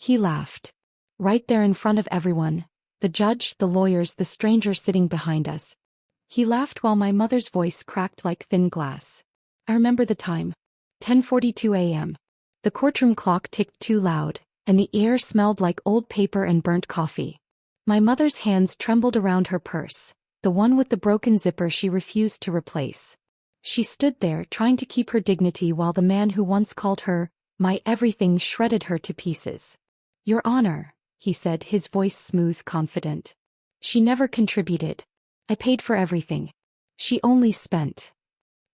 He laughed. Right there in front of everyone. The judge, the lawyers, the stranger sitting behind us. He laughed while my mother's voice cracked like thin glass. I remember the time. 10:42 a.m. The courtroom clock ticked too loud, and the air smelled like old paper and burnt coffee. My mother's hands trembled around her purse, the one with the broken zipper she refused to replace. She stood there trying to keep her dignity while the man who once called her my everything shredded her to pieces. "Your Honor," he said, his voice smooth, confident. "She never contributed. I paid for everything. She only spent."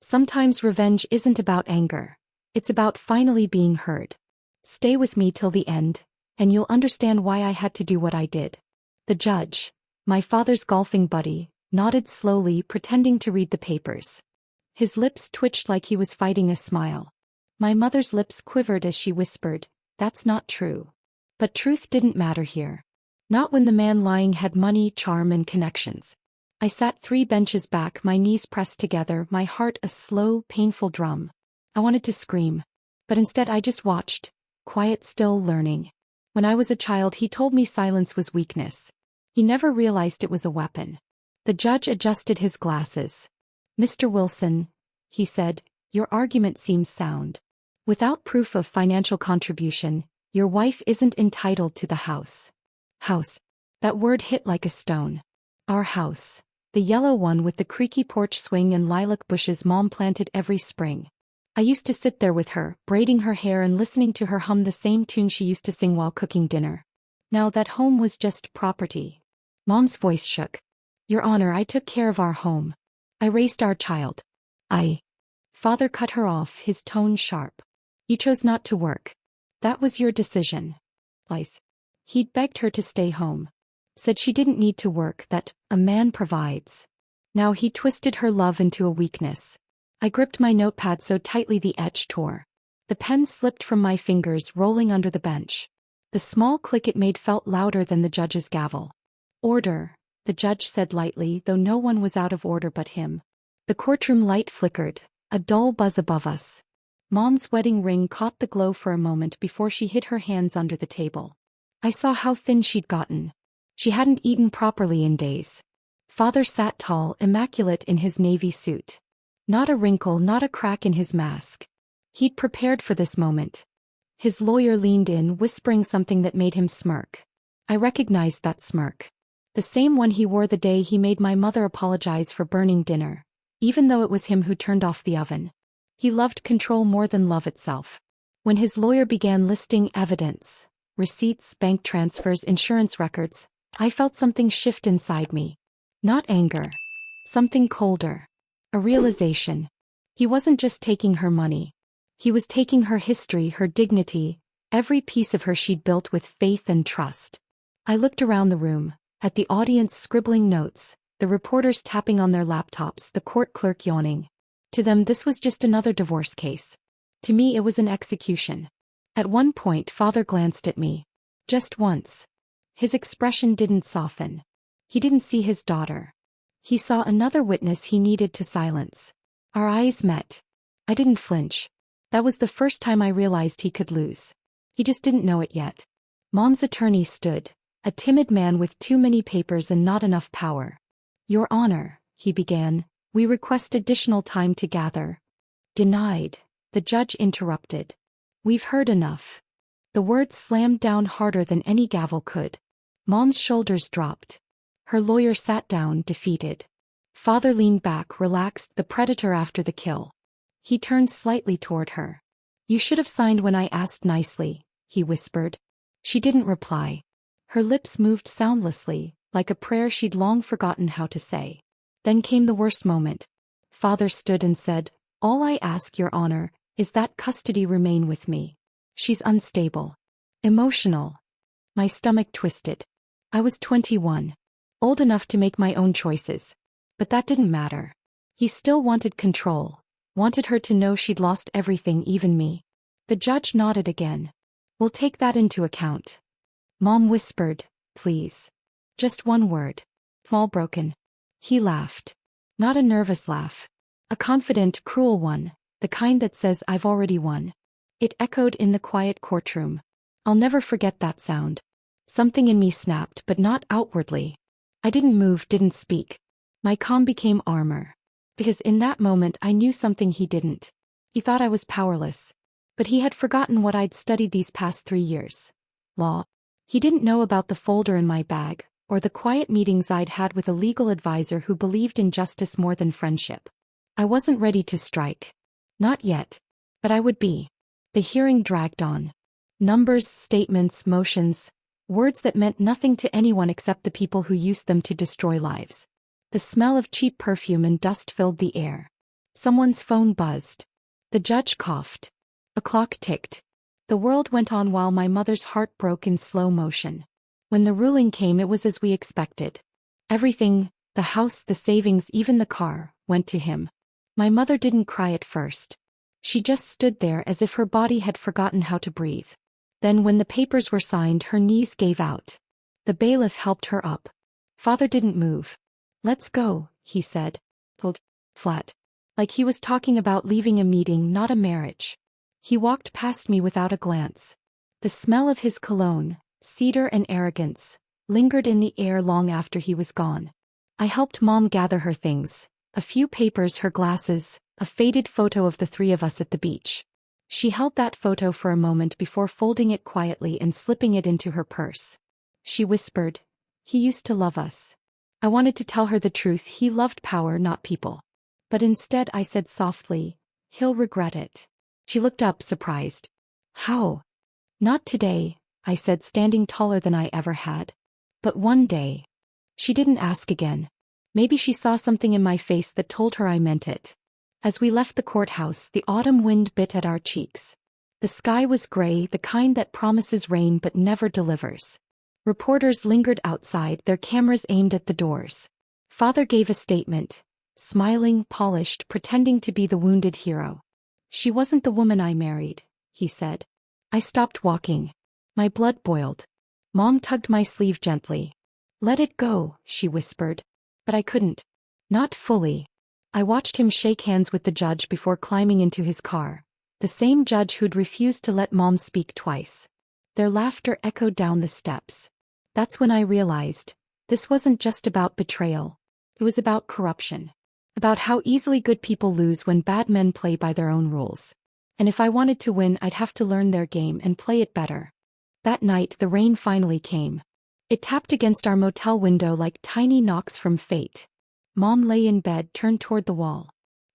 Sometimes revenge isn't about anger. It's about finally being heard. Stay with me till the end, and you'll understand why I had to do what I did. The judge, my father's golfing buddy, nodded slowly, pretending to read the papers. His lips twitched like he was fighting a smile. My mother's lips quivered as she whispered, "That's not true." But truth didn't matter here. Not when the man lying had money, charm, and connections. I sat 3 benches back, my knees pressed together, my heart a slow, painful drum. I wanted to scream. But instead I just watched, quiet, still, learning. When I was a child, he told me silence was weakness. He never realized it was a weapon. The judge adjusted his glasses. "Mr. Wilson," he said, "your argument seems sound. Without proof of financial contribution, your wife isn't entitled to the house." House. That word hit like a stone. Our house. The yellow one with the creaky porch swing and lilac bushes Mom planted every spring. I used to sit there with her, braiding her hair and listening to her hum the same tune she used to sing while cooking dinner. Now that home was just property. Mom's voice shook. "Your Honor, I took care of our home. I raised our child. Father cut her off, his tone sharp. "You chose not to work. That was your decision." Lies. He'd begged her to stay home. Said she didn't need to work, that a man provides. Now he twisted her love into a weakness. I gripped my notepad so tightly the edge tore. The pen slipped from my fingers, rolling under the bench. The small click it made felt louder than the judge's gavel. "Order," the judge said lightly, though no one was out of order but him. The courtroom light flickered, a dull buzz above us. Mom's wedding ring caught the glow for a moment before she hid her hands under the table. I saw how thin she'd gotten. She hadn't eaten properly in days. Father sat tall, immaculate in his navy suit. Not a wrinkle, not a crack in his mask. He'd prepared for this moment. His lawyer leaned in, whispering something that made him smirk. I recognized that smirk. The same one he wore the day he made my mother apologize for burning dinner, even though it was him who turned off the oven. He loved control more than love itself. When his lawyer began listing evidence, receipts, bank transfers, insurance records, I felt something shift inside me. Not anger. Something colder. A realization. He wasn't just taking her money. He was taking her history, her dignity, every piece of her she'd built with faith and trust. I looked around the room, at the audience scribbling notes, the reporters tapping on their laptops, the court clerk yawning. To them this was just another divorce case. To me it was an execution. At one point Father glanced at me. Just once. His expression didn't soften. He didn't see his daughter. He saw another witness he needed to silence. Our eyes met. I didn't flinch. That was the first time I realized he could lose. He just didn't know it yet. Mom's attorney stood, a timid man with too many papers and not enough power. "Your Honor," he began, "we request additional time to gather." "Denied," the judge interrupted. "We've heard enough." The words slammed down harder than any gavel could. Mom's shoulders dropped. Her lawyer sat down, defeated. Father leaned back, relaxed, the predator after the kill. He turned slightly toward her. "You should have signed when I asked nicely," he whispered. She didn't reply. Her lips moved soundlessly, like a prayer she'd long forgotten how to say. Then came the worst moment. Father stood and said, "All I ask, Your Honor, is that custody remain with me. She's unstable. Emotional." My stomach twisted. I was 21. Old enough to make my own choices. But that didn't matter. He still wanted control. Wanted her to know she'd lost everything, even me. The judge nodded again. "We'll take that into account." Mom whispered, "Please. Just one word." Small broken. He laughed. Not a nervous laugh. A confident, cruel one, the kind that says I've already won. It echoed in the quiet courtroom. I'll never forget that sound. Something in me snapped, but not outwardly. I didn't move, didn't speak. My calm became armor. Because in that moment I knew something he didn't. He thought I was powerless. But he had forgotten what I'd studied these past 3 years. Law. He didn't know about the folder in my bag, or the quiet meetings I'd had with a legal advisor who believed in justice more than friendship. I wasn't ready to strike. Not yet. But I would be. The hearing dragged on. Numbers, statements, motions, words that meant nothing to anyone except the people who used them to destroy lives. The smell of cheap perfume and dust filled the air. Someone's phone buzzed. The judge coughed. A clock ticked. The world went on while my mother's heart broke in slow motion. When the ruling came, it was as we expected. Everything, the house, the savings, even the car, went to him. My mother didn't cry at first. She just stood there as if her body had forgotten how to breathe. Then when the papers were signed, her knees gave out. The bailiff helped her up. Father didn't move. "Let's go," he said. Pulled flat. Like he was talking about leaving a meeting, not a marriage. He walked past me without a glance. The smell of his cologne, cedar and arrogance, lingered in the air long after he was gone. I helped Mom gather her things, a few papers, her glasses, a faded photo of the 3 of us at the beach. She held that photo for a moment before folding it quietly and slipping it into her purse. She whispered, "He used to love us." I wanted to tell her the truth, he loved power, not people. But instead I said softly, "He'll regret it." She looked up, surprised. "How?" "Not today," I said, standing taller than I ever had. "But one day." She didn't ask again. Maybe she saw something in my face that told her I meant it. As we left the courthouse, the autumn wind bit at our cheeks. The sky was gray, the kind that promises rain but never delivers. Reporters lingered outside, their cameras aimed at the doors. Father gave a statement, smiling, polished, pretending to be the wounded hero. "She wasn't the woman I married," he said. I stopped walking. My blood boiled. Mom tugged my sleeve gently. "Let it go," she whispered. But I couldn't. Not fully. I watched him shake hands with the judge before climbing into his car. The same judge who'd refused to let Mom speak twice. Their laughter echoed down the steps. That's when I realized, this wasn't just about betrayal. It was about corruption. About how easily good people lose when bad men play by their own rules. And if I wanted to win, I'd have to learn their game and play it better. That night, the rain finally came. It tapped against our motel window like tiny knocks from fate. Mom lay in bed, turned toward the wall.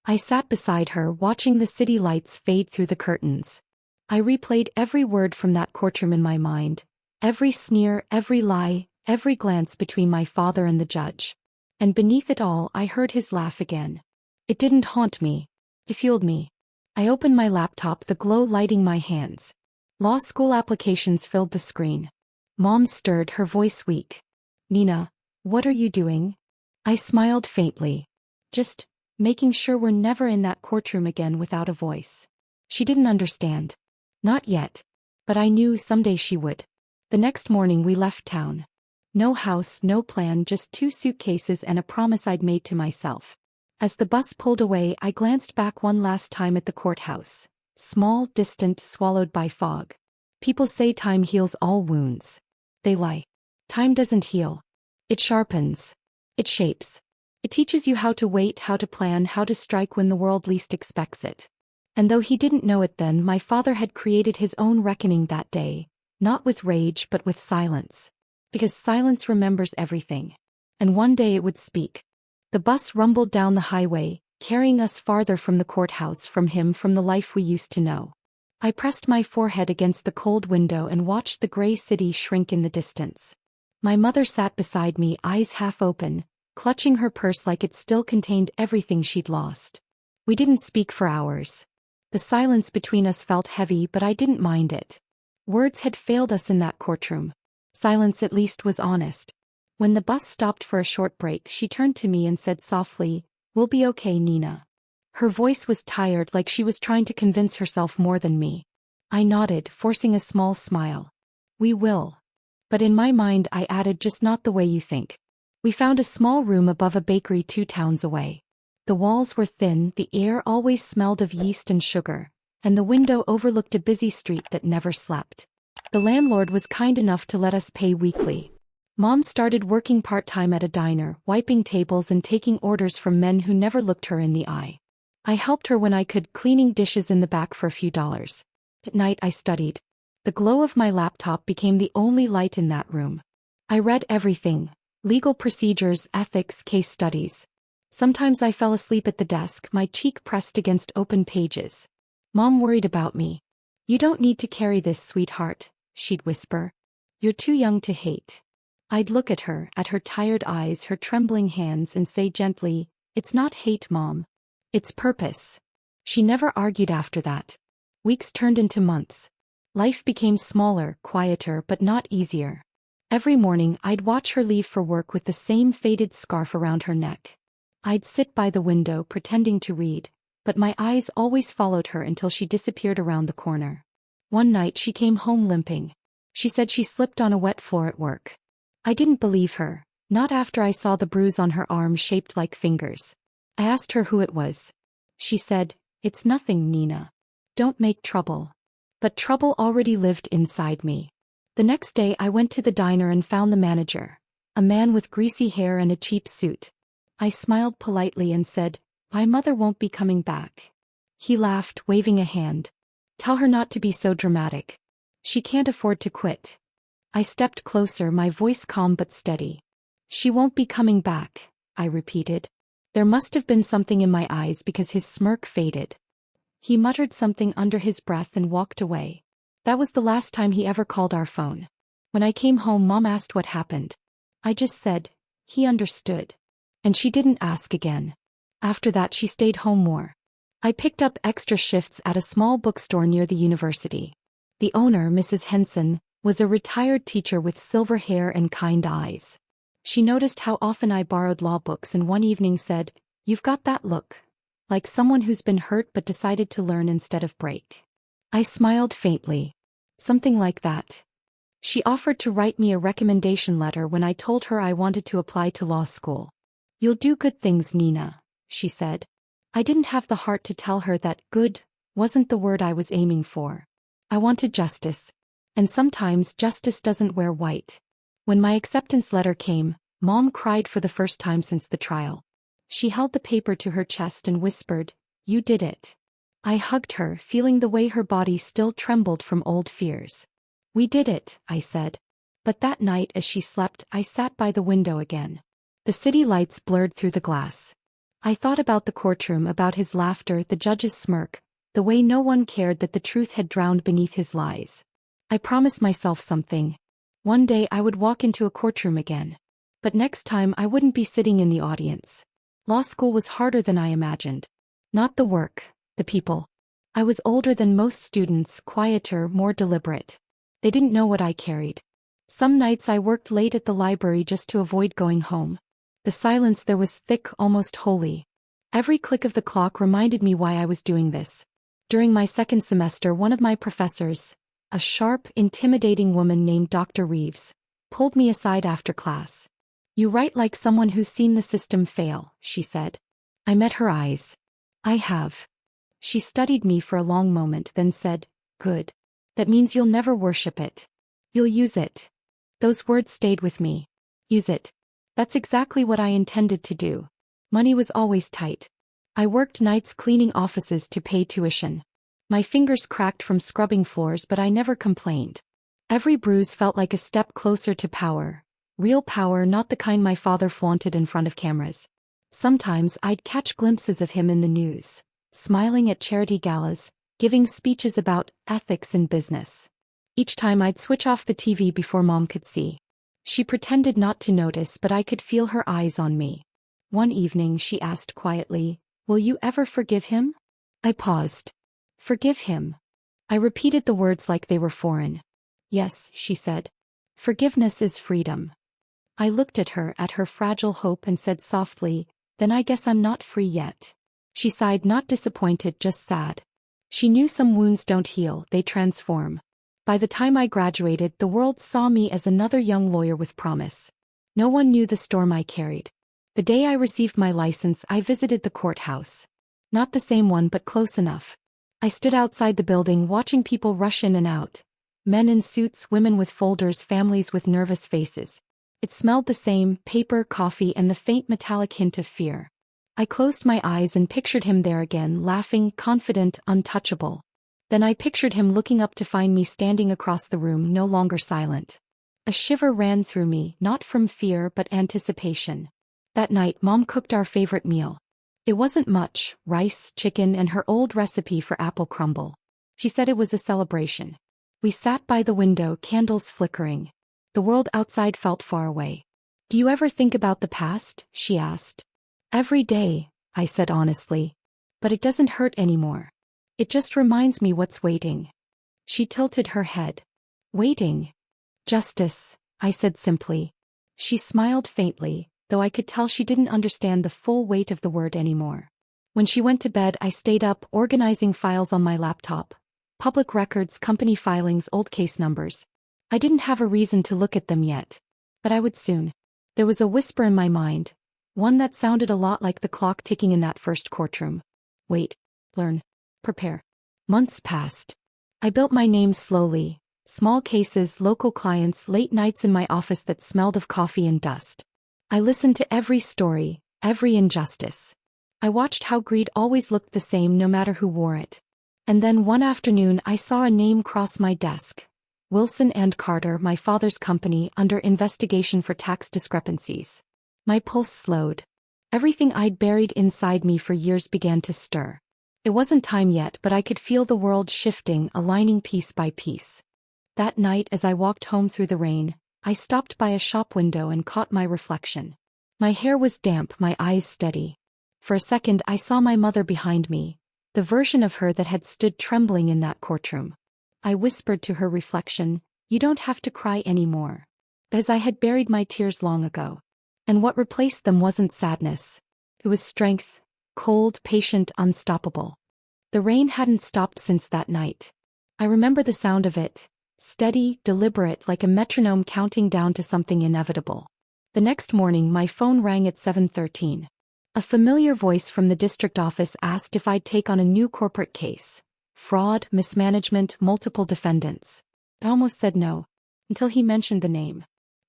I sat beside her, watching the city lights fade through the curtains. I replayed every word from that courtroom in my mind, every sneer, every lie, every glance between my father and the judge. And beneath it all, I heard his laugh again. It didn't haunt me. It fueled me. I opened my laptop, the glow lighting my hands. Law school applications filled the screen. Mom stirred, her voice weak. "Nina, what are you doing?" I smiled faintly. "Just making sure we're never in that courtroom again without a voice." She didn't understand. Not yet. But I knew someday she would. The next morning we left town. No house, no plan, just 2 suitcases and a promise I'd made to myself. As the bus pulled away, I glanced back one last time at the courthouse. Small, distant, swallowed by fog. People say time heals all wounds. They lie. Time doesn't heal. It sharpens. It shapes. It teaches you how to wait, how to plan, how to strike when the world least expects it. And though he didn't know it then, my father had created his own reckoning that day, not with rage but with silence. Because silence remembers everything. And one day it would speak. The bus rumbled down the highway, carrying us farther from the courthouse, from him, from the life we used to know. I pressed my forehead against the cold window and watched the gray city shrink in the distance. My mother sat beside me, eyes half open, clutching her purse like it still contained everything she'd lost. We didn't speak for hours. The silence between us felt heavy, but I didn't mind it. Words had failed us in that courtroom. Silence at least was honest. When the bus stopped for a short break, she turned to me and said softly, "We'll be okay, Nina." Her voice was tired, like she was trying to convince herself more than me. I nodded, forcing a small smile. "We will." But in my mind I added, "Just not the way you think." We found a small room above a bakery 2 towns away. The walls were thin, the air always smelled of yeast and sugar, and the window overlooked a busy street that never slept. The landlord was kind enough to let us pay weekly. Mom started working part-time at a diner, wiping tables and taking orders from men who never looked her in the eye. I helped her when I could, cleaning dishes in the back for a few dollars. At night I studied. The glow of my laptop became the only light in that room. I read everything: legal procedures, ethics, case studies. Sometimes I fell asleep at the desk, my cheek pressed against open pages. Mom worried about me. "You don't need to carry this, sweetheart," she'd whisper. "You're too young to hate." I'd look at her tired eyes, her trembling hands, and say gently, "It's not hate, Mom. It's purpose." She never argued after that. Weeks turned into months. Life became smaller, quieter, but not easier. Every morning I'd watch her leave for work with the same faded scarf around her neck. I'd sit by the window pretending to read, but my eyes always followed her until she disappeared around the corner. One night she came home limping. She said she slipped on a wet floor at work. I didn't believe her, not after I saw the bruise on her arm shaped like fingers. I asked her who it was. She said, "It's nothing, Nina. Don't make trouble." But trouble already lived inside me. The next day I went to the diner and found the manager, a man with greasy hair and a cheap suit. I smiled politely and said, "My mother won't be coming back." He laughed, waving a hand. "Tell her not to be so dramatic. She can't afford to quit." I stepped closer, my voice calm but steady. "She won't be coming back," I repeated. There must have been something in my eyes because his smirk faded. He muttered something under his breath and walked away. That was the last time he ever called our phone. When I came home, Mom asked what happened. I just said, "He understood." And she didn't ask again. After that she stayed home more. I picked up extra shifts at a small bookstore near the university. The owner, Mrs. Henson, was a retired teacher with silver hair and kind eyes. She noticed how often I borrowed law books and one evening said, "You've got that look. Like someone who's been hurt but decided to learn instead of break." I smiled faintly. Something like that. She offered to write me a recommendation letter when I told her I wanted to apply to law school. "You'll do good things, Nina," she said. I didn't have the heart to tell her that good wasn't the word I was aiming for. I wanted justice. And sometimes justice doesn't wear white. When my acceptance letter came, Mom cried for the first time since the trial. She held the paper to her chest and whispered, "You did it." I hugged her, feeling the way her body still trembled from old fears. "We did it," I said. But that night as she slept, I sat by the window again. The city lights blurred through the glass. I thought about the courtroom, about his laughter, the judge's smirk, the way no one cared that the truth had drowned beneath his lies. I promised myself something. One day I would walk into a courtroom again. But next time I wouldn't be sitting in the audience. Law school was harder than I imagined. Not the work, the people. I was older than most students, quieter, more deliberate. They didn't know what I carried. Some nights I worked late at the library just to avoid going home. The silence there was thick, almost holy. Every click of the clock reminded me why I was doing this. During my second semester, one of my professors, a sharp, intimidating woman named Dr. Reeves, pulled me aside after class. "You write like someone who's seen the system fail," she said. I met her eyes. "I have." She studied me for a long moment, then said, "Good. That means you'll never worship it. You'll use it." Those words stayed with me. Use it. That's exactly what I intended to do. Money was always tight. I worked nights cleaning offices to pay tuition. My fingers cracked from scrubbing floors, but I never complained. Every bruise felt like a step closer to power. Real power, not the kind my father flaunted in front of cameras. Sometimes I'd catch glimpses of him in the news, smiling at charity galas, giving speeches about ethics in business. Each time I'd switch off the TV before Mom could see. She pretended not to notice, but I could feel her eyes on me. One evening she asked quietly, "Will you ever forgive him?" I paused. "Forgive him?" I repeated the words like they were foreign. "Yes," she said. "Forgiveness is freedom." I looked at her fragile hope, and said softly, "Then I guess I'm not free yet." She sighed, not disappointed, just sad. She knew some wounds don't heal, they transform. By the time I graduated, the world saw me as another young lawyer with promise. No one knew the storm I carried. The day I received my license, I visited the courthouse. Not the same one, but close enough. I stood outside the building watching people rush in and out, Men in suits, women with folders, families with nervous faces. It smelled the same: paper, coffee, and the faint metallic hint of fear. I closed my eyes and pictured him there again, laughing, confident, untouchable. Then I pictured him looking up to find me standing across the room, no longer silent. A shiver ran through me, not from fear but anticipation. That night, Mom cooked our favorite meal. It wasn't much: rice, chicken, and her old recipe for apple crumble. She said it was a celebration. We sat by the window, candles flickering. The world outside felt far away. "Do you ever think about the past?" she asked. "Every day," I said honestly. "But it doesn't hurt anymore. It just reminds me what's waiting." She tilted her head. "Waiting?" "Justice," I said simply. She smiled faintly, though I could tell she didn't understand the full weight of the word anymore. When she went to bed, I stayed up, organizing files on my laptop. Public records, company filings, old case numbers. I didn't have a reason to look at them yet. But I would soon. There was a whisper in my mind, one that sounded a lot like the clock ticking in that first courtroom. Wait. Learn. Prepare. Months passed. I built my name slowly. Small cases, local clients, late nights in my office that smelled of coffee and dust. I listened to every story, every injustice. I watched how greed always looked the same no matter who wore it. And then one afternoon I saw a name cross my desk. Wilson and Carter, my father's company, under investigation for tax discrepancies. My pulse slowed. Everything I'd buried inside me for years began to stir. It wasn't time yet, but I could feel the world shifting, aligning piece by piece. That night, as I walked home through the rain, I stopped by a shop window and caught my reflection. My hair was damp, my eyes steady. For a second I saw my mother behind me, the version of her that had stood trembling in that courtroom. I whispered to her reflection, "You don't have to cry anymore." As I had buried my tears long ago. And what replaced them wasn't sadness. It was strength, cold, patient, unstoppable. The rain hadn't stopped since that night. I remember the sound of it, steady, deliberate, like a metronome counting down to something inevitable. The next morning my phone rang at 7:13. A familiar voice from the district office asked if I'd take on a new corporate case. Fraud, mismanagement, multiple defendants. I almost said no, until he mentioned the name.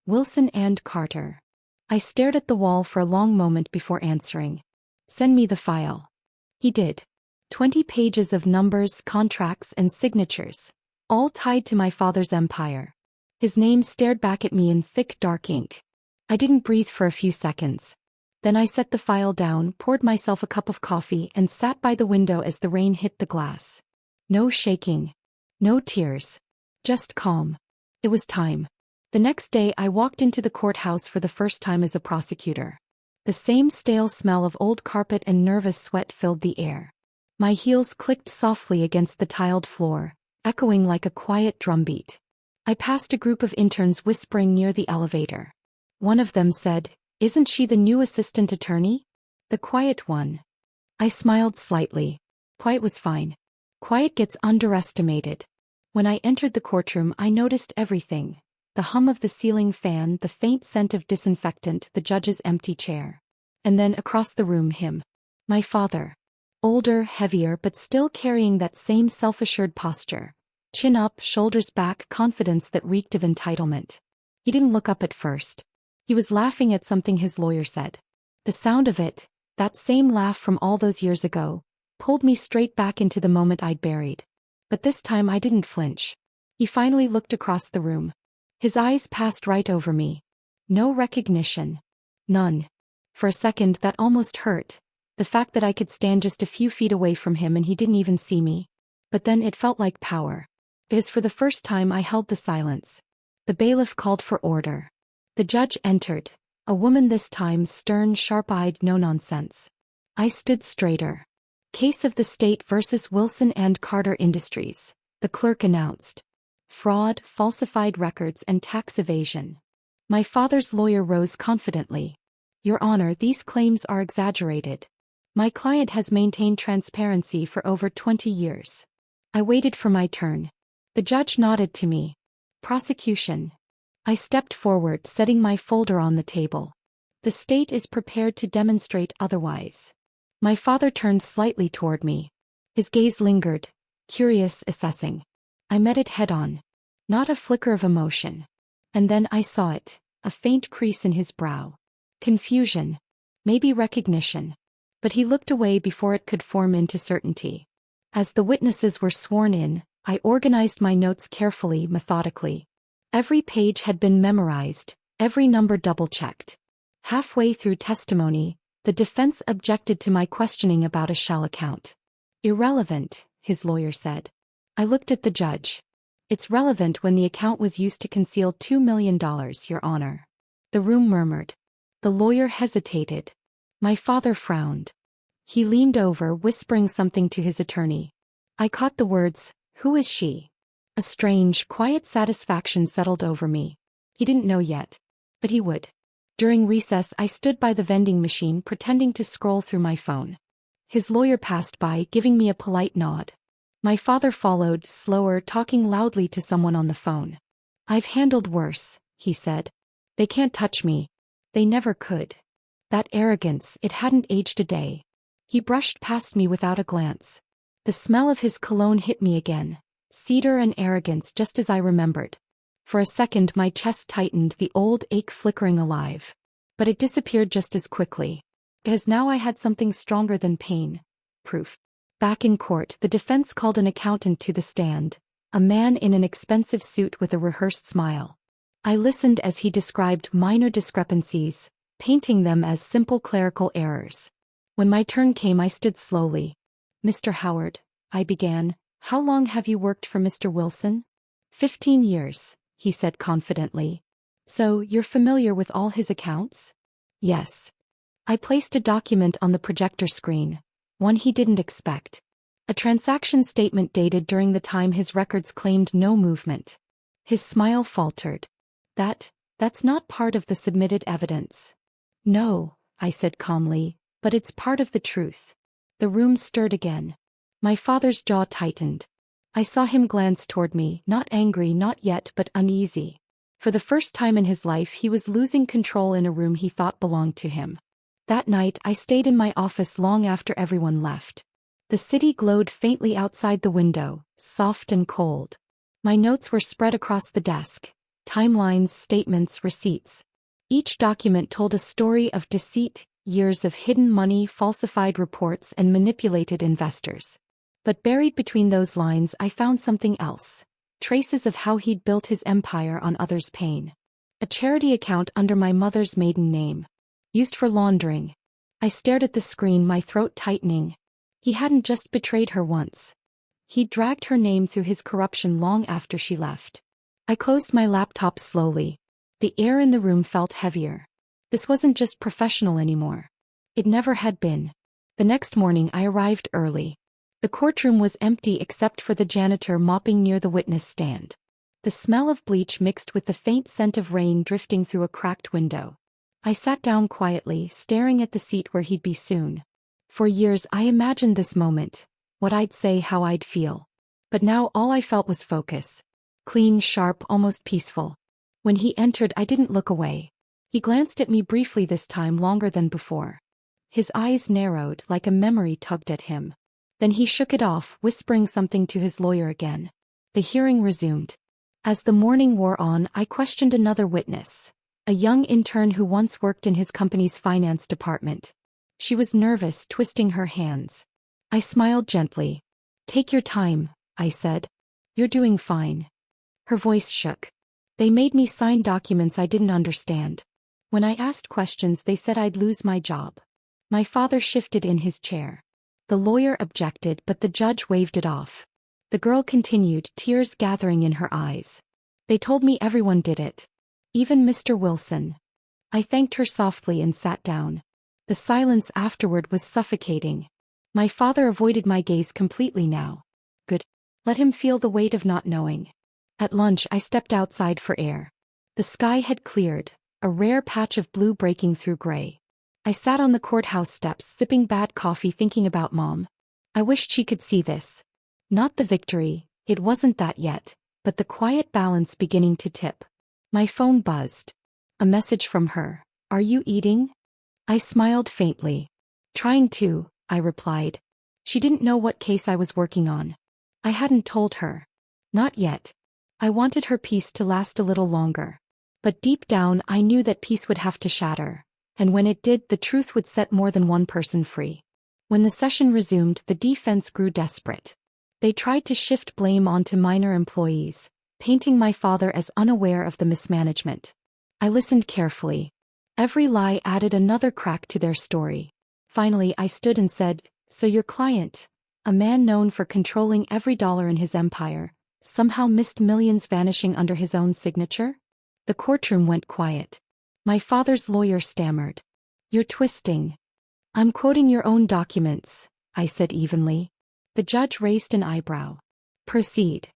Wilson and Carter. I stared at the wall for a long moment before answering. "Send me the file." He did. 20 pages of numbers, contracts, and signatures, all tied to my father's empire. His name stared back at me in thick dark ink. I didn't breathe for a few seconds. Then I set the file down, poured myself a cup of coffee, and sat by the window as the rain hit the glass. No shaking. No tears. Just calm. It was time. The next day I walked into the courthouse for the first time as a prosecutor. The same stale smell of old carpet and nervous sweat filled the air. My heels clicked softly against the tiled floor, echoing like a quiet drumbeat. I passed a group of interns whispering near the elevator. One of them said, "Isn't she the new assistant attorney?" The quiet one. I smiled slightly. Quiet was fine. Quiet gets underestimated. When I entered the courtroom I noticed everything. The hum of the ceiling fan, the faint scent of disinfectant, the judge's empty chair. And then across the room him. My father. Older, heavier, but still carrying that same self-assured posture. Chin up, shoulders back, confidence that reeked of entitlement. He didn't look up at first. He was laughing at something his lawyer said. The sound of it, that same laugh from all those years ago, pulled me straight back into the moment I'd buried. But this time I didn't flinch. He finally looked across the room. His eyes passed right over me. No recognition. None. For a second that almost hurt. The fact that I could stand just a few feet away from him and he didn't even see me. But then it felt like power. Because for the first time I held the silence. The bailiff called for order. The judge entered. A woman this time, stern, sharp-eyed, no nonsense. I stood straighter. "Case of the state versus Wilson and Carter Industries," the clerk announced. "Fraud, falsified records, and tax evasion." My father's lawyer rose confidently. "Your Honor, these claims are exaggerated. My client has maintained transparency for over 20 years. I waited for my turn. The judge nodded to me. "Prosecution." I stepped forward, setting my folder on the table. "The state is prepared to demonstrate otherwise." My father turned slightly toward me. His gaze lingered, curious, assessing. I met it head-on. Not a flicker of emotion. And then I saw it, a faint crease in his brow. Confusion. Maybe recognition. But he looked away before it could form into certainty. As the witnesses were sworn in, I organized my notes carefully, methodically. Every page had been memorized, every number double-checked. Halfway through testimony, the defense objected to my questioning about a shell account. Irrelevant, his lawyer said. I looked at the judge. It's relevant when the account was used to conceal $2 million, Your Honor. The room murmured. The lawyer hesitated. My father frowned. He leaned over, whispering something to his attorney. I caught the words, "Who is she?" A strange, quiet satisfaction settled over me. He didn't know yet. But he would. During recess, I stood by the vending machine pretending to scroll through my phone. His lawyer passed by, giving me a polite nod. My father followed, slower, talking loudly to someone on the phone. I've handled worse, he said. They can't touch me. They never could. That arrogance, it hadn't aged a day. He brushed past me without a glance. The smell of his cologne hit me again. Cedar and arrogance, just as I remembered. For a second my chest tightened, the old ache flickering alive. But it disappeared just as quickly. Because now I had something stronger than pain. Proof. Back in court, the defense called an accountant to the stand, a man in an expensive suit with a rehearsed smile. I listened as he described minor discrepancies, painting them as simple clerical errors. When my turn came, I stood slowly. Mr. Howard, I began, how long have you worked for Mr. Wilson? 15 years, he said confidently. So, you're familiar with all his accounts? Yes. I placed a document on the projector screen. One he didn't expect. A transaction statement dated during the time his records claimed no movement. His smile faltered. That's not part of the submitted evidence. No, I said calmly, but it's part of the truth. The room stirred again. My father's jaw tightened. I saw him glance toward me, not angry, not yet, but uneasy. For the first time in his life, he was losing control in a room he thought belonged to him. That night, I stayed in my office long after everyone left. The city glowed faintly outside the window, soft and cold. My notes were spread across the desk. Timelines, statements, receipts. Each document told a story of deceit, years of hidden money, falsified reports, and manipulated investors. But buried between those lines, I found something else. Traces of how he'd built his empire on others' pain. A charity account under my mother's maiden name. Used for laundering. I stared at the screen, my throat tightening. He hadn't just betrayed her once. He'd dragged her name through his corruption long after she left. I closed my laptop slowly. The air in the room felt heavier. This wasn't just professional anymore. It never had been. The next morning I arrived early. The courtroom was empty except for the janitor mopping near the witness stand. The smell of bleach mixed with the faint scent of rain drifting through a cracked window. I sat down quietly, staring at the seat where he'd be soon. For years I imagined this moment, what I'd say, how I'd feel. But now all I felt was focus. Clean, sharp, almost peaceful. When he entered, I didn't look away. He glanced at me briefly this time, longer than before. His eyes narrowed, like a memory tugged at him. Then he shook it off, whispering something to his lawyer again. The hearing resumed. As the morning wore on, I questioned another witness. A young intern who once worked in his company's finance department. She was nervous, twisting her hands. I smiled gently. Take your time, I said. You're doing fine. Her voice shook. They made me sign documents I didn't understand. When I asked questions, they said I'd lose my job. My father shifted in his chair. The lawyer objected, but the judge waved it off. The girl continued, tears gathering in her eyes. They told me everyone did it. Even Mr. Wilson. I thanked her softly and sat down. The silence afterward was suffocating. My father avoided my gaze completely now. Good. Let him feel the weight of not knowing. At lunch I stepped outside for air. The sky had cleared, a rare patch of blue breaking through gray. I sat on the courthouse steps, sipping bad coffee, thinking about Mom. I wished she could see this. Not the victory, it wasn't that yet, but the quiet balance beginning to tip. My phone buzzed. A message from her. Are you eating? I smiled faintly. Trying to, I replied. She didn't know what case I was working on. I hadn't told her. Not yet. I wanted her peace to last a little longer. But deep down I knew that peace would have to shatter, and when it did the truth would set more than one person free. When the session resumed, the defense grew desperate. They tried to shift blame onto minor employees, painting my father as unaware of the mismanagement. I listened carefully. Every lie added another crack to their story. Finally I stood and said, "So your client, a man known for controlling every dollar in his empire, somehow missed millions vanishing under his own signature?" The courtroom went quiet. My father's lawyer stammered. "You're twisting." "I'm quoting your own documents," I said evenly. The judge raised an eyebrow. "Proceed."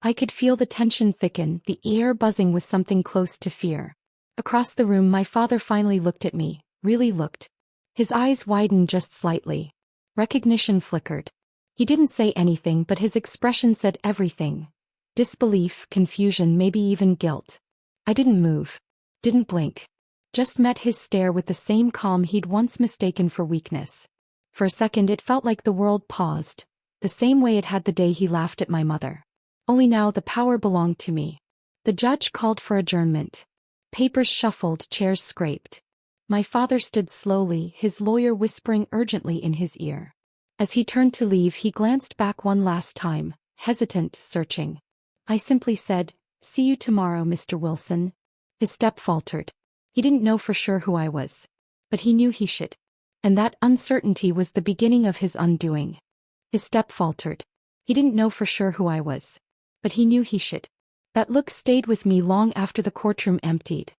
I could feel the tension thicken, the air buzzing with something close to fear. Across the room my father finally looked at me, really looked. His eyes widened just slightly. Recognition flickered. He didn't say anything but his expression said everything. Disbelief, confusion, maybe even guilt. I didn't move. Didn't blink. Just met his stare with the same calm he'd once mistaken for weakness. For a second it felt like the world paused, the same way it had the day he laughed at my mother. Only now the power belonged to me. The judge called for adjournment. Papers shuffled, chairs scraped. My father stood slowly, his lawyer whispering urgently in his ear. As he turned to leave he glanced back one last time, hesitant, searching. I simply said, "See you tomorrow, Mr. Wilson." His step faltered. He didn't know for sure who I was. But he knew he should. And that uncertainty was the beginning of his undoing. His step faltered. He didn't know for sure who I was. But he knew he should. That look stayed with me long after the courtroom emptied.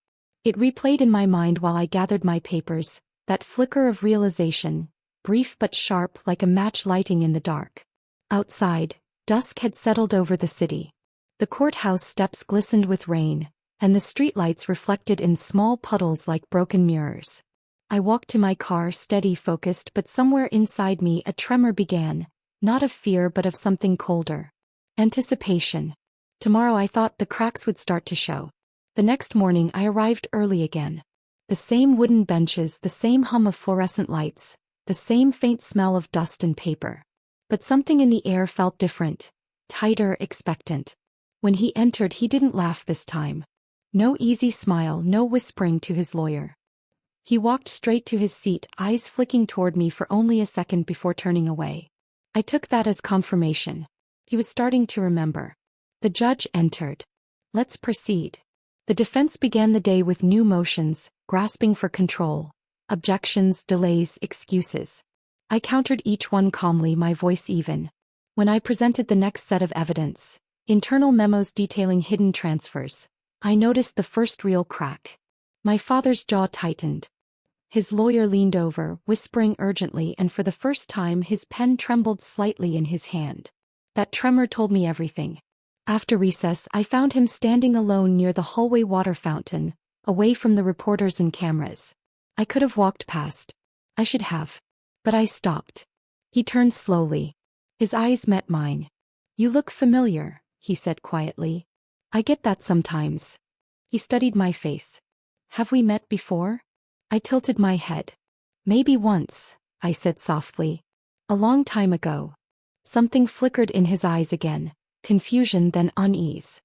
It replayed in my mind while I gathered my papers, that flicker of realization, brief but sharp like a match lighting in the dark. Outside, dusk had settled over the city. The courthouse steps glistened with rain, and the streetlights reflected in small puddles like broken mirrors. I walked to my car, steady, focused, but somewhere inside me a tremor began, not of fear but of something colder. Anticipation. Tomorrow I thought the cracks would start to show. The next morning I arrived early again. The same wooden benches, the same hum of fluorescent lights, the same faint smell of dust and paper. But something in the air felt different, tighter, expectant. When he entered he didn't laugh this time. No easy smile, no whispering to his lawyer. He walked straight to his seat, eyes flicking toward me for only a second before turning away. I took that as confirmation. He was starting to remember. The judge entered. "Let's proceed." The defense began the day with new motions, grasping for control. Objections, delays, excuses. I countered each one calmly, my voice even. When I presented the next set of evidence, internal memos detailing hidden transfers, I noticed the first real crack. My father's jaw tightened. His lawyer leaned over, whispering urgently, and for the first time his pen trembled slightly in his hand. That tremor told me everything. After recess I found him standing alone near the hallway water fountain, away from the reporters and cameras. I could have walked past. I should have. But I stopped. He turned slowly. His eyes met mine. "You look familiar," he said quietly. "I get that sometimes." He studied my face. "Have we met before?" I tilted my head. "Maybe once," I said softly. "A long time ago." Something flickered in his eyes again, confusion then unease.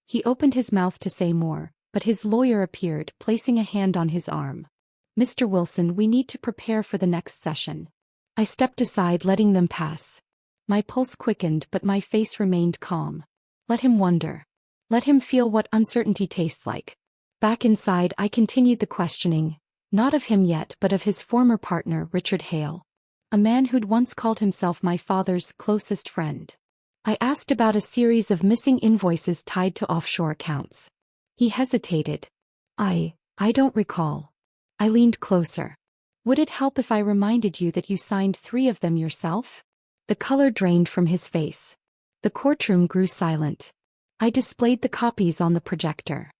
He opened his mouth to say more, but his lawyer appeared, placing a hand on his arm. "Mr. Wilson, we need to prepare for the next session." I stepped aside, letting them pass. My pulse quickened but my face remained calm. Let him wonder. Let him feel what uncertainty tastes like. Back inside I continued the questioning, not of him yet but of his former partner, Richard Hale. A man who'd once called himself my father's closest friend. I asked about a series of missing invoices tied to offshore accounts. He hesitated. I don't recall." I leaned closer. "Would it help if I reminded you that you signed 3 of them yourself?" The color drained from his face. The courtroom grew silent. I displayed the copies on the projector.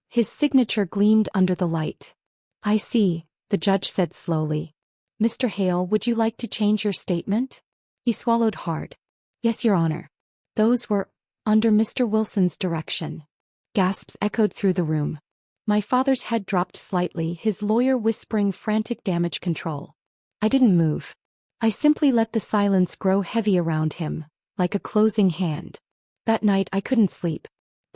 His signature gleamed under the light. "I see," the judge said slowly. "Mr. Hale, would you like to change your statement?" He swallowed hard. "Yes, Your Honor." "Those were under Mr. Wilson's direction." Gasps echoed through the room. My father's head dropped slightly, his lawyer whispering frantic damage control. I didn't move. I simply let the silence grow heavy around him, like a closing hand. That night I couldn't sleep.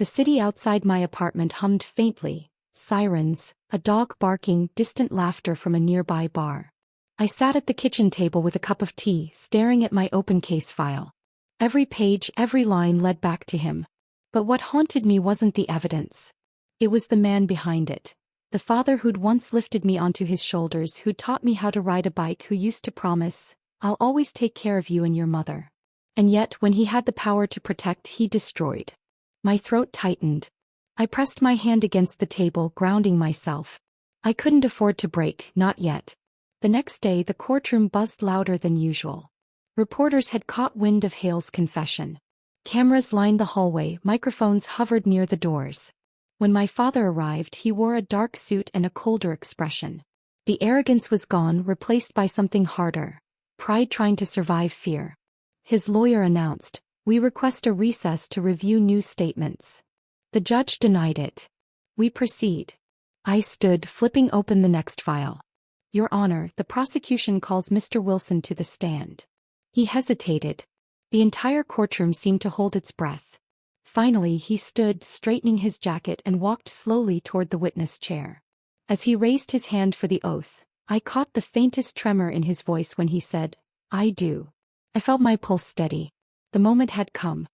The city outside my apartment hummed faintly, sirens, a dog barking, distant laughter from a nearby bar. I sat at the kitchen table with a cup of tea, staring at my open case file. Every page, every line led back to him. But what haunted me wasn't the evidence. It was the man behind it. The father who'd once lifted me onto his shoulders, who'd taught me how to ride a bike, who used to promise, "I'll always take care of you and your mother." And yet, when he had the power to protect, he destroyed. My throat tightened. I pressed my hand against the table, grounding myself. I couldn't afford to break, not yet. The next day, the courtroom buzzed louder than usual. Reporters had caught wind of Hale's confession. Cameras lined the hallway, microphones hovered near the doors. When my father arrived, he wore a dark suit and a colder expression. The arrogance was gone, replaced by something harder: pride trying to survive fear. His lawyer announced, "We request a recess to review new statements." The judge denied it. "We proceed." I stood, flipping open the next file. "Your Honor, the prosecution calls Mr. Wilson to the stand." He hesitated. The entire courtroom seemed to hold its breath. Finally, he stood, straightening his jacket, and walked slowly toward the witness chair. As he raised his hand for the oath, I caught the faintest tremor in his voice when he said, "I do." I felt my pulse steady. The moment had come.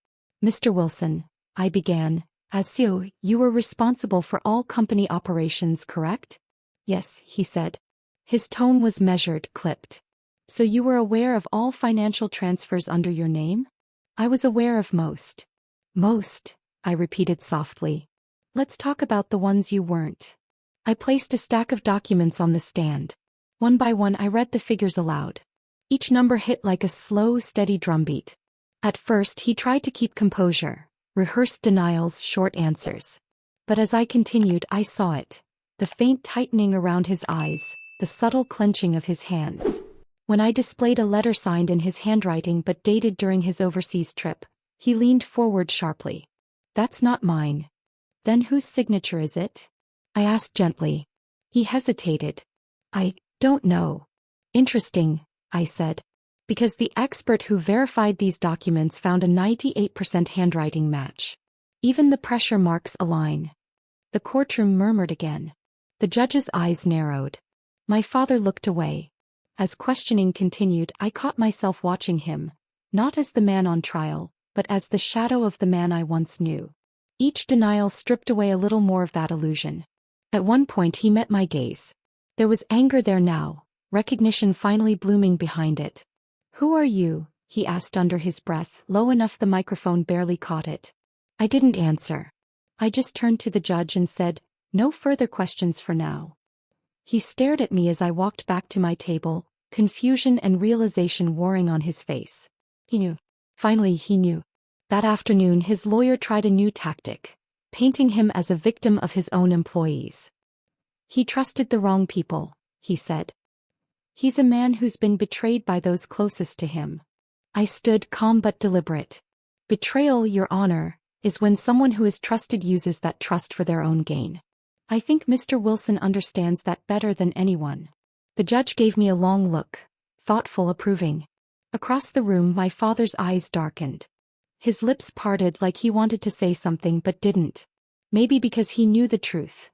"Mr. Wilson," I began, "as CEO, you were responsible for all company operations, correct?" "Yes," he said. His tone was measured, clipped. "So you were aware of all financial transfers under your name?" "I was aware of most." "Most," I repeated softly. "Let's talk about the ones you weren't." I placed a stack of documents on the stand. One by one I read the figures aloud. Each number hit like a slow, steady drumbeat. At first he tried to keep composure, rehearsed denials, short answers. But as I continued, I saw it. The faint tightening around his eyes, the subtle clenching of his hands. When I displayed a letter signed in his handwriting but dated during his overseas trip, he leaned forward sharply. "That's not mine." "Then whose signature is it?" I asked gently. He hesitated. "I don't know." "Interesting," I said. "Because the expert who verified these documents found a 98% handwriting match. Even the pressure marks align." The courtroom murmured again. The judge's eyes narrowed. My father looked away. As questioning continued, I caught myself watching him, not as the man on trial, but as the shadow of the man I once knew. Each denial stripped away a little more of that illusion. At one point he met my gaze. There was anger there now, recognition finally blooming behind it. "Who are you?" he asked under his breath, low enough the microphone barely caught it. I didn't answer. I just turned to the judge and said, "No further questions for now." He stared at me as I walked back to my table, confusion and realization warring on his face. He knew. Finally he knew. That afternoon his lawyer tried a new tactic, painting him as a victim of his own employees. "He trusted the wrong people," he said. "He's a man who's been betrayed by those closest to him." I stood calm but deliberate. "Betrayal, Your Honor, is when someone who is trusted uses that trust for their own gain. I think Mr. Wilson understands that better than anyone." The judge gave me a long look, thoughtful, approving. Across the room my father's eyes darkened. His lips parted like he wanted to say something but didn't. Maybe because he knew the truth.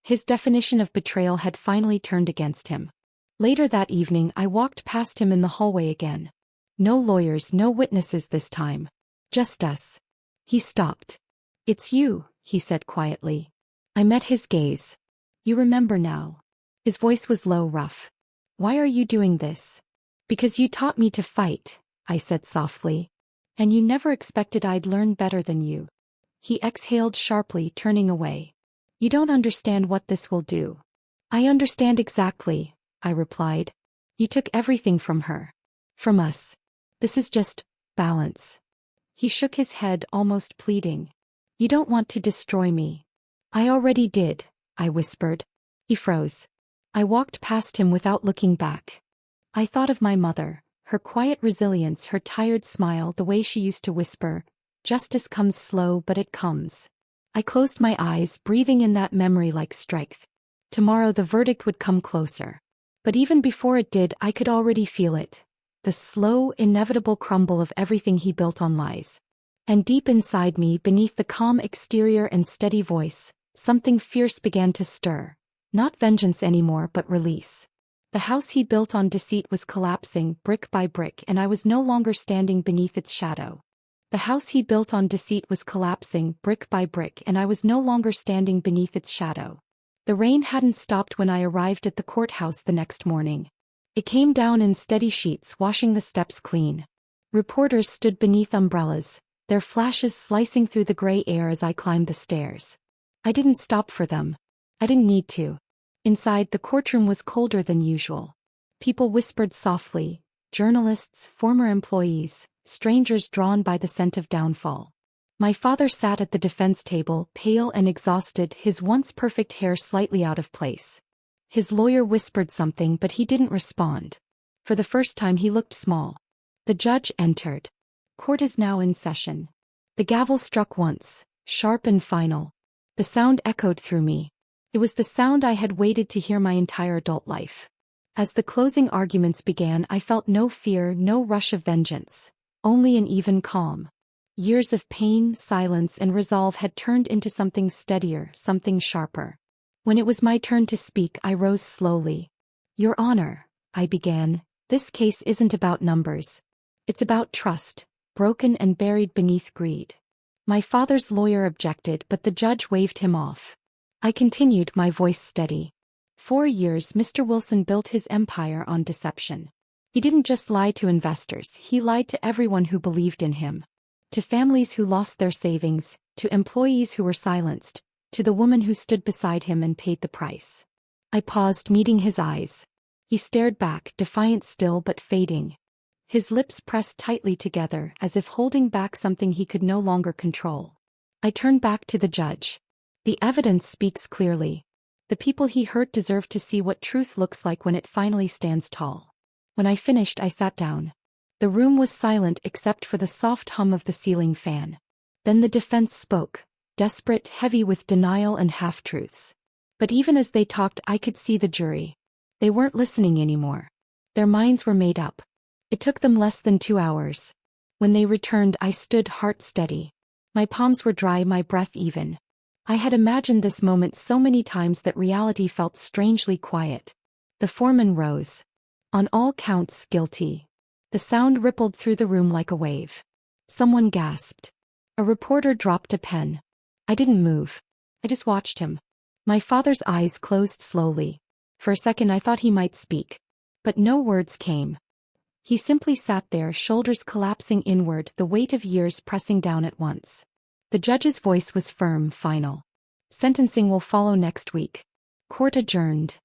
His definition of betrayal had finally turned against him. Later that evening I walked past him in the hallway again. No lawyers, no witnesses this time. Just us. He stopped. "It's you," he said quietly. I met his gaze. "You remember now." His voice was low, rough. "Why are you doing this?" "Because you taught me to fight," I said softly. "And you never expected I'd learn better than you." He exhaled sharply, turning away. "You don't understand what this will do." "I understand exactly," I replied. "You took everything from her. From us. This is just balance." He shook his head, almost pleading. "You don't want to destroy me." "I already did," I whispered. He froze. I walked past him without looking back. I thought of my mother, her quiet resilience, her tired smile, the way she used to whisper, "Justice comes slow, but it comes." I closed my eyes, breathing in that memory like strength. Tomorrow the verdict would come closer. But even before it did, I could already feel it. The slow, inevitable crumble of everything he built on lies. And deep inside me, beneath the calm exterior and steady voice, something fierce began to stir. Not vengeance anymore, but release. The house he built on deceit was collapsing, brick by brick, and I was no longer standing beneath its shadow. The house he built on deceit was collapsing, brick by brick, and I was no longer standing beneath its shadow. The rain hadn't stopped when I arrived at the courthouse the next morning. It came down in steady sheets, washing the steps clean. Reporters stood beneath umbrellas, their flashes slicing through the gray air as I climbed the stairs. I didn't stop for them. I didn't need to. Inside, the courtroom was colder than usual. People whispered softly, journalists, former employees, strangers drawn by the scent of downfall. My father sat at the defense table, pale and exhausted, his once perfect hair slightly out of place. His lawyer whispered something, but he didn't respond. For the first time he looked small. The judge entered. Court is now in session. The gavel struck once, sharp and final. The sound echoed through me. It was the sound I had waited to hear my entire adult life. As the closing arguments began, I felt no fear, no rush of vengeance. Only an even calm. Years of pain, silence, and resolve had turned into something steadier, something sharper. When it was my turn to speak, I rose slowly. Your Honor, I began, this case isn't about numbers. It's about trust, broken and buried beneath greed. My father's lawyer objected, but the judge waved him off. I continued, my voice steady. 4 years Mr. Wilson built his empire on deception. He didn't just lie to investors, he lied to everyone who believed in him. To families who lost their savings, to employees who were silenced, to the woman who stood beside him and paid the price. I paused, meeting his eyes. He stared back, defiant still but fading. His lips pressed tightly together, as if holding back something he could no longer control. I turned back to the judge. The evidence speaks clearly. The people he hurt deserve to see what truth looks like when it finally stands tall. When I finished, I sat down. The room was silent except for the soft hum of the ceiling fan. Then the defense spoke, desperate, heavy with denial and half-truths. But even as they talked, I could see the jury. They weren't listening anymore. Their minds were made up. It took them less than 2 hours. When they returned, I stood heart steady. My palms were dry, my breath even. I had imagined this moment so many times that reality felt strangely quiet. The foreman rose. On all counts, guilty. The sound rippled through the room like a wave. Someone gasped. A reporter dropped a pen. I didn't move. I just watched him. My father's eyes closed slowly. For a second I thought he might speak. But no words came. He simply sat there, shoulders collapsing inward, the weight of years pressing down at once. The judge's voice was firm, final. Sentencing will follow next week. Court adjourned.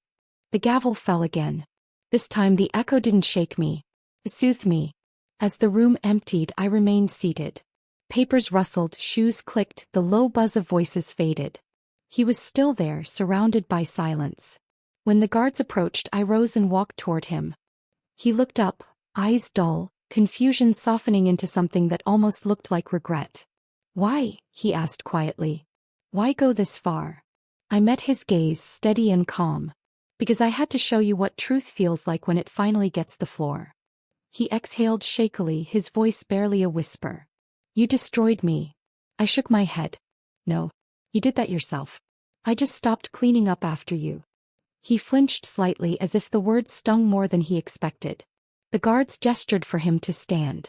The gavel fell again. This time the echo didn't shake me. It soothed me. As the room emptied, I remained seated. Papers rustled, shoes clicked, the low buzz of voices faded. He was still there, surrounded by silence. When the guards approached, I rose and walked toward him. He looked up, eyes dull, confusion softening into something that almost looked like regret. Why? He asked quietly. Why go this far? I met his gaze, steady and calm. Because I had to show you what truth feels like when it finally gets the floor. He exhaled shakily, his voice barely a whisper. You destroyed me. I shook my head. No. You did that yourself. I just stopped cleaning up after you. He flinched slightly as if the words stung more than he expected. The guards gestured for him to stand.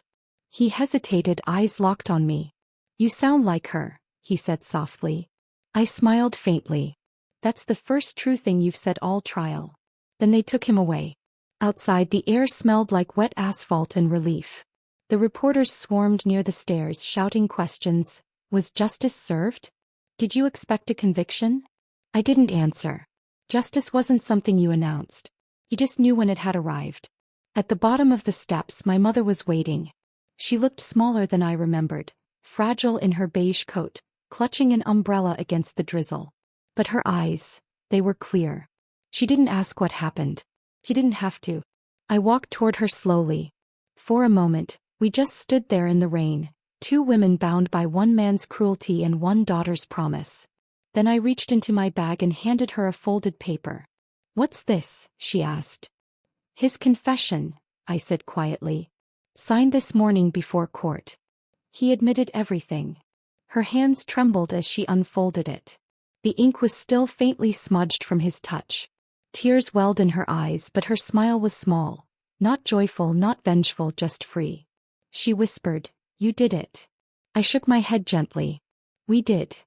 He hesitated, eyes locked on me. You sound like her, he said softly. I smiled faintly. That's the first true thing you've said all trial. Then they took him away. Outside, the air smelled like wet asphalt and relief. The reporters swarmed near the stairs, shouting questions. Was justice served? Did you expect a conviction? I didn't answer. Justice wasn't something you announced. You just knew when it had arrived. At the bottom of the steps, my mother was waiting. She looked smaller than I remembered, fragile in her beige coat, clutching an umbrella against the drizzle. But her eyes, they were clear. She didn't ask what happened. He didn't have to. I walked toward her slowly. For a moment, we just stood there in the rain, 2 women bound by one man's cruelty and one daughter's promise. Then I reached into my bag and handed her a folded paper. What's this? She asked. His confession, I said quietly. Signed this morning before court. He admitted everything. Her hands trembled as she unfolded it. The ink was still faintly smudged from his touch. Tears welled in her eyes, but her smile was small. Not joyful, not vengeful, just free. She whispered, "You did it." I shook my head gently. "We did."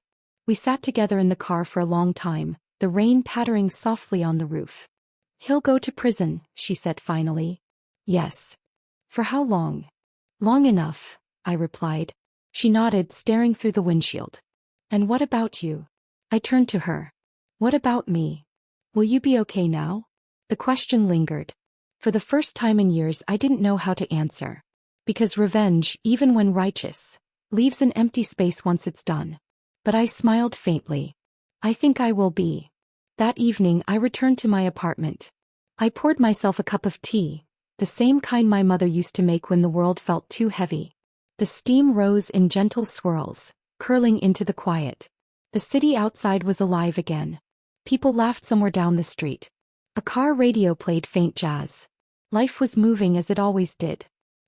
We sat together in the car for a long time, the rain pattering softly on the roof. "He'll go to prison," she said finally. "Yes." "For how long?" "Long enough," I replied. She nodded, staring through the windshield. "And what about you?" I turned to her. "What about me? Will you be okay now?" The question lingered. For the first time in years I didn't know how to answer. Because revenge, even when righteous, leaves an empty space once it's done. But I smiled faintly. "I think I will be." That evening I returned to my apartment. I poured myself a cup of tea, the same kind my mother used to make when the world felt too heavy. The steam rose in gentle swirls, curling into the quiet. The city outside was alive again. People laughed somewhere down the street. A car radio played faint jazz. Life was moving as it always did.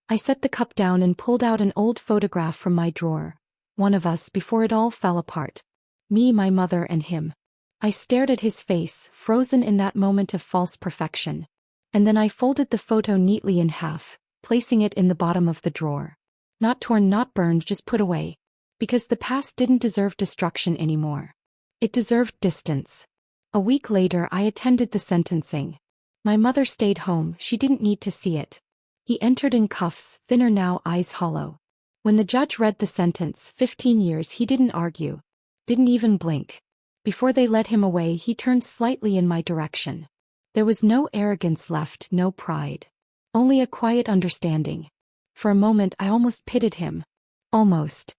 I set the cup down and pulled out an old photograph from my drawer. One of us before it all fell apart. Me, my mother, and him. I stared at his face, frozen in that moment of false perfection. And then I folded the photo neatly in half, placing it in the bottom of the drawer. Not torn, not burned, just put away. Because the past didn't deserve destruction anymore. It deserved distance. A week later I attended the sentencing. My mother stayed home, she didn't need to see it. He entered in cuffs, thinner now, eyes hollow. When the judge read the sentence, 15 years, he didn't argue. Didn't even blink. Before they led him away, he turned slightly in my direction. There was no arrogance left, no pride. Only a quiet understanding. For a moment I almost pitied him. Almost.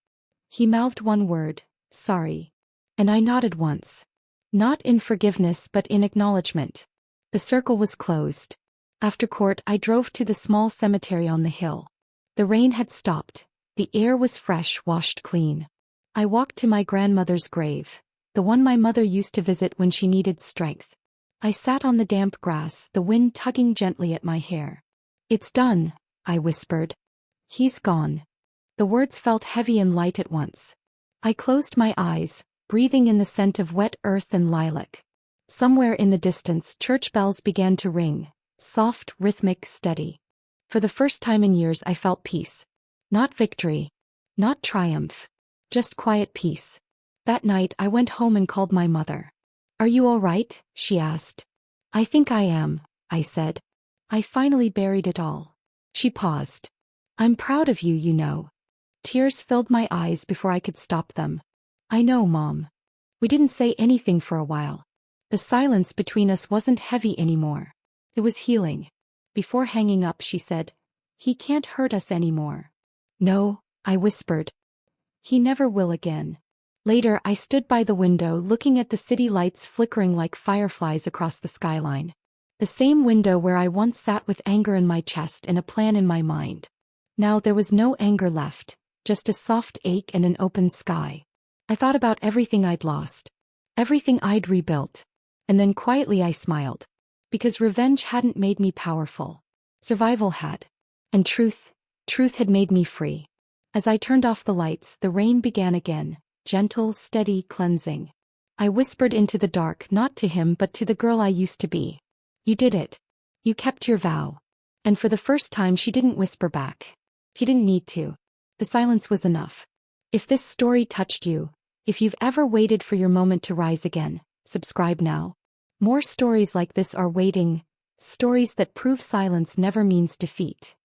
He mouthed one word, "Sorry." And I nodded once. Not in forgiveness but in acknowledgement. The circle was closed. After court I drove to the small cemetery on the hill. The rain had stopped. The air was fresh, washed clean. I walked to my grandmother's grave, the one my mother used to visit when she needed strength. I sat on the damp grass, the wind tugging gently at my hair. "It's done," I whispered. "He's gone." The words felt heavy and light at once. I closed my eyes, breathing in the scent of wet earth and lilac. Somewhere in the distance church bells began to ring, soft, rhythmic, steady. For the first time in years I felt peace. Not victory. Not triumph. Just quiet peace. That night I went home and called my mother. "Are you all right?" she asked. "I think I am," I said. "I finally buried it all." She paused. "I'm proud of you, you know." Tears filled my eyes before I could stop them. "I know, Mom." We didn't say anything for a while. The silence between us wasn't heavy anymore. It was healing. Before hanging up she said, "He can't hurt us anymore." "No," I whispered. "He never will again." Later I stood by the window looking at the city lights flickering like fireflies across the skyline. The same window where I once sat with anger in my chest and a plan in my mind. Now there was no anger left, just a soft ache and an open sky. I thought about everything I'd lost. Everything I'd rebuilt. And then quietly I smiled. Because revenge hadn't made me powerful. Survival had. And truth had made me free. As I turned off the lights, the rain began again, gentle, steady, cleansing. I whispered into the dark, not to him but to the girl I used to be. "You did it. You kept your vow." And for the first time she didn't whisper back. He didn't need to. The silence was enough. If this story touched you, if you've ever waited for your moment to rise again, subscribe now. More stories like this are waiting, stories that prove silence never means defeat.